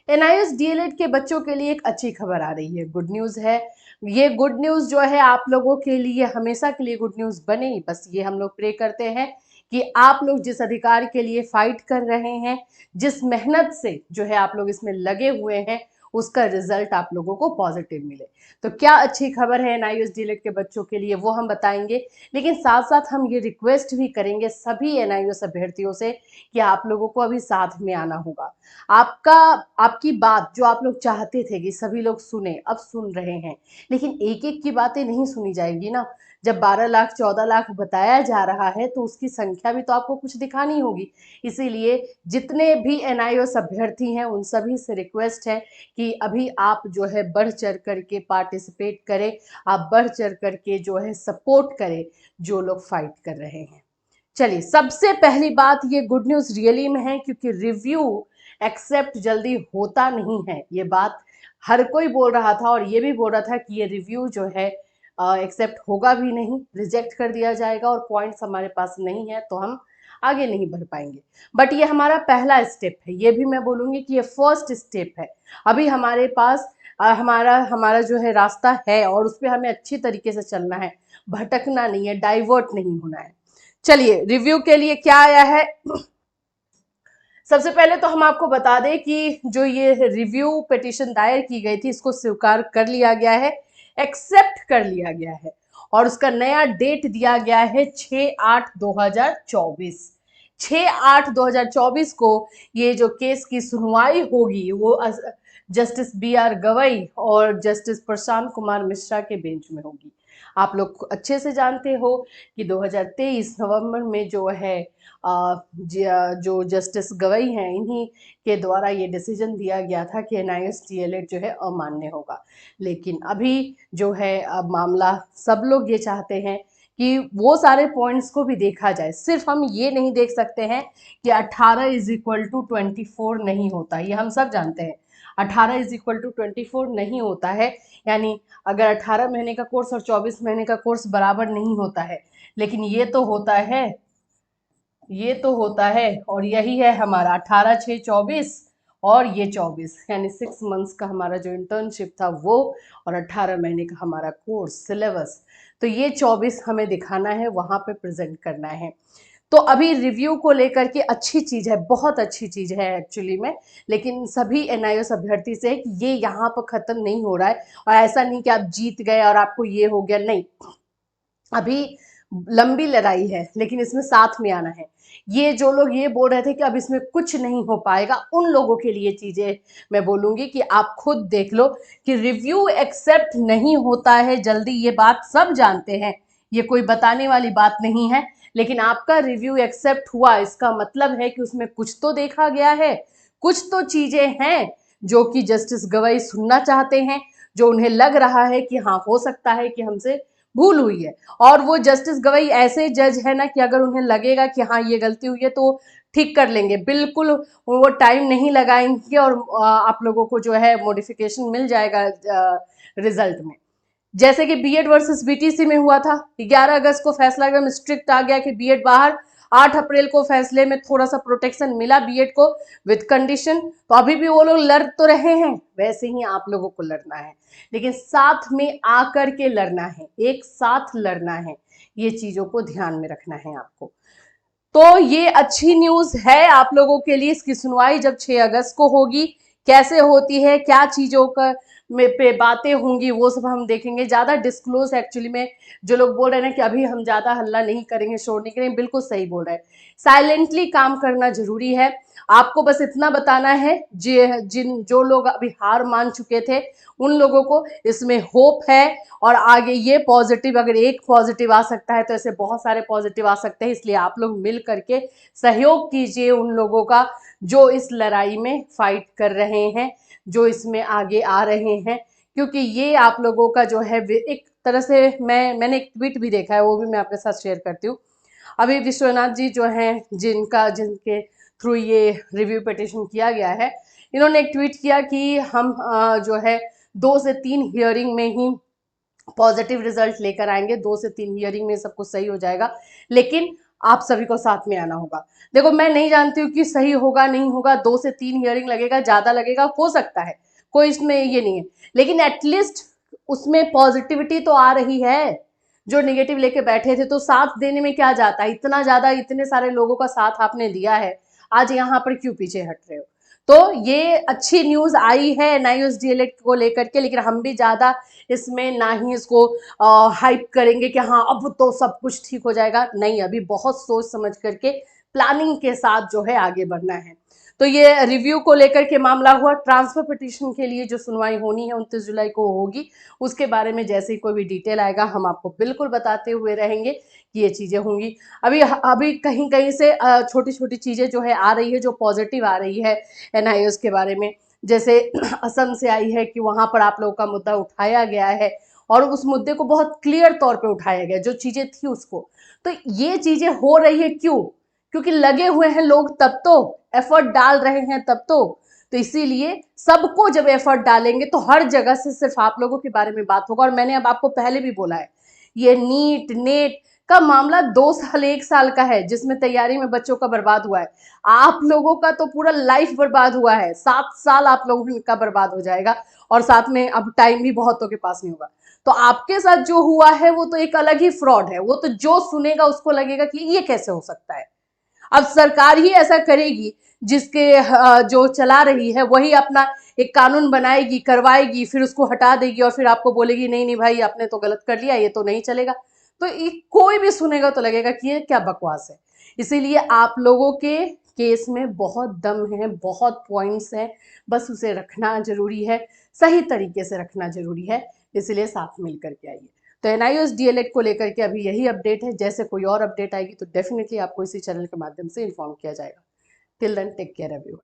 NIS DElEd के बच्चों के लिए एक अच्छी खबर आ रही है, गुड न्यूज़ है। ये गुड न्यूज़ जो है आप लोगों के लिए हमेशा के लिए गुड न्यूज़ बने, बस ये हम लोग प्रे करते हैं कि आप लोग जिस अधिकार के लिए फाइट कर रहे हैं, जिस मेहनत से जो है आप लोग इसमें लगे हुए हैं, उसका रिजल्ट आप लोगों को पॉजिटिव मिले। तो क्या अच्छी खबर है एनआईएस डीएलएड के बच्चों के लिए वो हम बताएंगे, लेकिन साथ साथ हम ये रिक्वेस्ट भी करेंगे सभी एनआईएस अभ्यर्थियों से कि आप लोगों को अभी साथ में आना होगा। आपका आपकी बात जो आप लोग चाहते थे कि सभी लोग सुने, अब सुन रहे हैं, लेकिन एक एक की बातें नहीं सुनी जाएगी ना। जब 12 लाख 14 लाख बताया जा रहा है तो उसकी संख्या भी तो आपको कुछ दिखानी होगी। इसीलिए जितने भी एनआईओएस अभ्यर्थी हैं उन सभी से रिक्वेस्ट है कि अभी आप जो है बढ़ चढ़ करके पार्टिसिपेट करें, आप बढ़ चढ़ करके जो है सपोर्ट करें जो लोग फाइट कर रहे हैं। चलिए, सबसे पहली बात, ये गुड न्यूज़ रियली में है क्योंकि रिव्यू एक्सेप्ट जल्दी होता नहीं है। ये बात हर कोई बोल रहा था और ये भी बोल रहा था कि ये रिव्यू जो है एक्सेप्ट होगा भी नहीं, रिजेक्ट कर दिया जाएगा और पॉइंट्स हमारे पास नहीं है तो हम आगे नहीं बढ़ पाएंगे। बट ये हमारा पहला स्टेप है, ये भी मैं बोलूँगी कि ये फर्स्ट स्टेप है। अभी हमारे पास हमारा हमारा जो है रास्ता है और उस पर हमें अच्छी तरीके से चलना है, भटकना नहीं है, डाइवर्ट नहीं होना है। चलिए, रिव्यू के लिए क्या आया है। सबसे पहले तो हम आपको बता दें कि जो ये रिव्यू पिटीशन दायर की गई थी इसको स्वीकार कर लिया गया है, एक्सेप्ट कर लिया गया है और उसका नया डेट दिया गया है 6/8/2024। 6/8/2024 को ये जो केस की सुनवाई होगी वो जस्टिस बी आर गवई और जस्टिस प्रशांत कुमार मिश्रा के बेंच में होगी। आप लोग अच्छे से जानते हो कि 2023 नवंबर में जो है जो जस्टिस गवई हैं इन्हीं के द्वारा ये डिसीजन दिया गया था कि एनआईएस डीएलएड जो है अमान्य होगा। लेकिन अभी जो है अब मामला, सब लोग ये चाहते हैं कि वो सारे पॉइंट्स को भी देखा जाए। सिर्फ हम ये नहीं देख सकते हैं कि 18 = 24 नहीं होता, ये हम सब जानते हैं। 18 = 24 नहीं होता है, यानी अगर 18 महीने का कोर्स और 24 महीने का कोर्स बराबर नहीं होता है, लेकिन ये तो होता है और यही है हमारा 18/6/24 और ये 24, यानी 6 मंथ्स का हमारा जो इंटर्नशिप था वो, और 18 महीने का हमारा कोर्स सिलेबस। तो ये 24 हमें दिखाना है, वहां पे प्रेजेंट करना है। तो अभी रिव्यू को लेकर के अच्छी चीज है, बहुत अच्छी चीज है एक्चुअली में। लेकिन सभी एनआईएस अभ्यर्थी से कि ये यहाँ पर खत्म नहीं हो रहा है और ऐसा नहीं कि आप जीत गए और आपको ये हो गया, नहीं। अभी लंबी लड़ाई है, लेकिन इसमें साथ में आना है। ये जो लोग ये बोल रहे थे कि अब इसमें कुछ नहीं हो पाएगा, उन लोगों के लिए चीजें मैं बोलूंगी कि आप खुद देख लो कि रिव्यू एक्सेप्ट नहीं होता है जल्दी, ये बात सब जानते हैं, ये कोई बताने वाली बात नहीं है। लेकिन आपका रिव्यू एक्सेप्ट हुआ, इसका मतलब है कि उसमें कुछ तो देखा गया है, कुछ तो चीजें हैं जो कि जस्टिस गवई सुनना चाहते हैं, जो उन्हें लग रहा है कि हाँ हो सकता है कि हमसे भूल हुई है। और वो जस्टिस गवई ऐसे जज है ना कि अगर उन्हें लगेगा कि हाँ ये गलती हुई है तो ठीक कर लेंगे, बिल्कुल वो टाइम नहीं लगाएंगे और आप लोगों को जो है मॉडिफिकेशन मिल जाएगा रिजल्ट में। जैसे कि बीएड वर्सेस बीटीसी में हुआ था, 11 अगस्त को फैसला एकदम स्ट्रिक्ट आ गया कि बीएड बाहर। 8 अप्रैल को फैसले में थोड़ा सा प्रोटेक्शन मिला बीएड को विद कंडीशन। तो अभी भी वो लोग लड़ तो रहे हैं, वैसे ही आप लोगों को लड़ना है, लेकिन साथ में आकर के लड़ना है, एक साथ लड़ना है। ये चीजों को ध्यान में रखना है आपको। तो ये अच्छी न्यूज है आप लोगों के लिए। इसकी सुनवाई जब 6 अगस्त को होगी, कैसे होती है, क्या चीजों का में पे बातें होंगी, वो सब हम देखेंगे। ज्यादा डिस्क्लोज एक्चुअली में जो लोग बोल रहे हैं कि अभी हम ज्यादा हल्ला नहीं करेंगे, शोर नहीं करेंगे, बिल्कुल सही बोल रहे हैं। साइलेंटली काम करना जरूरी है। आपको बस इतना बताना है, जिन जो लोग अभी हार मान चुके थे उन लोगों को इसमें होप है और आगे ये पॉजिटिव, अगर एक पॉजिटिव आ सकता है तो ऐसे बहुत सारे पॉजिटिव आ सकते हैं। इसलिए आप लोग मिल करके सहयोग कीजिए उन लोगों का जो इस लड़ाई में फाइट कर रहे हैं, जो इसमें आगे आ रहे हैं, क्योंकि ये आप लोगों का जो है एक तरह से, मैंने एक ट्वीट भी देखा है, वो भी मैं आपके साथ शेयर करती हूँ। अभी विश्वनाथ जी जो हैं, जिनके थ्रू ये रिव्यू पिटिशन किया गया है, इन्होंने एक ट्वीट किया कि हम जो है 2 से 3 हियरिंग में ही पॉजिटिव रिजल्ट लेकर आएंगे, 2 से 3 हियरिंग में सब कुछ सही हो जाएगा। लेकिन आप सभी को साथ में आना होगा। देखो मैं नहीं जानती हूँ कि सही होगा नहीं होगा, 2 से 3 हियरिंग लगेगा, ज्यादा लगेगा, हो सकता है, कोई इसमें ये नहीं है, लेकिन एटलीस्ट उसमें पॉजिटिविटी तो आ रही है। जो नेगेटिव लेके बैठे थे तो साथ देने में क्या जाता है, इतना ज्यादा इतने सारे लोगों का साथ आपने दिया है, आज यहाँ पर क्यों पीछे हट रहे हो। तो ये अच्छी न्यूज आई है एनआईओएस डीएलएड को लेकर के, लेकिन हम भी ज्यादा इसमें ना ही इसको हाइप करेंगे कि हाँ अब तो सब कुछ ठीक हो जाएगा, नहीं, अभी बहुत सोच समझ करके प्लानिंग के साथ जो है आगे बढ़ना है। तो ये रिव्यू को लेकर के मामला हुआ। ट्रांसफर पिटीशन के लिए जो सुनवाई होनी है 29 जुलाई को होगी, उसके बारे में जैसे ही कोई भी डिटेल आएगा हम आपको बिल्कुल बताते हुए रहेंगे कि ये चीजें होंगी। अभी अभी कहीं कहीं से छोटी छोटी चीजें जो है आ रही है, जो पॉजिटिव आ रही है एनआईओएस के बारे में। जैसे असम से आई है कि वहां पर आप लोगों का मुद्दा उठाया गया है और उस मुद्दे को बहुत क्लियर तौर पे उठाया गया, जो चीजें थी उसको। तो ये चीजें हो रही है क्यों, क्योंकि लगे हुए हैं लोग, तब तो एफर्ट डाल रहे हैं, तब तो इसीलिए सबको जब एफर्ट डालेंगे तो हर जगह से सिर्फ आप लोगों के बारे में बात होगा। और मैंने अब आपको पहले भी बोला है, ये नीट नेट का मामला 2 साल 1 साल का है, जिसमें तैयारी में बच्चों का बर्बाद हुआ है। आप लोगों का तो पूरा लाइफ बर्बाद हुआ है, 7 साल आप लोगों का बर्बाद हो जाएगा, और साथ में अब टाइम भी बहुतों के पास नहीं होगा। तो आपके साथ जो हुआ है वो तो एक अलग ही फ्रॉड है, वो तो जो सुनेगा उसको लगेगा कि ये कैसे हो सकता है। अब सरकार ही ऐसा करेगी, जिसके जो चला रही है वही अपना एक कानून बनाएगी, करवाएगी, फिर उसको हटा देगी और फिर आपको बोलेगी नहीं नहीं भाई आपने तो गलत कर लिया, ये तो नहीं चलेगा। तो कोई भी सुनेगा तो लगेगा कि ये क्या बकवास है। इसीलिए आप लोगों के केस में बहुत दम है, बहुत पॉइंट्स हैं, बस उसे रखना जरूरी है, सही तरीके से रखना जरूरी है। इसलिए साथ मिल करके आइए। तो एनआईओएस डीएलएड को लेकर के अभी यही अपडेट है। जैसे कोई और अपडेट आएगी तो डेफिनेटली आपको इसी चैनल के माध्यम से इन्फॉर्म किया जाएगा। Till then take care everyone.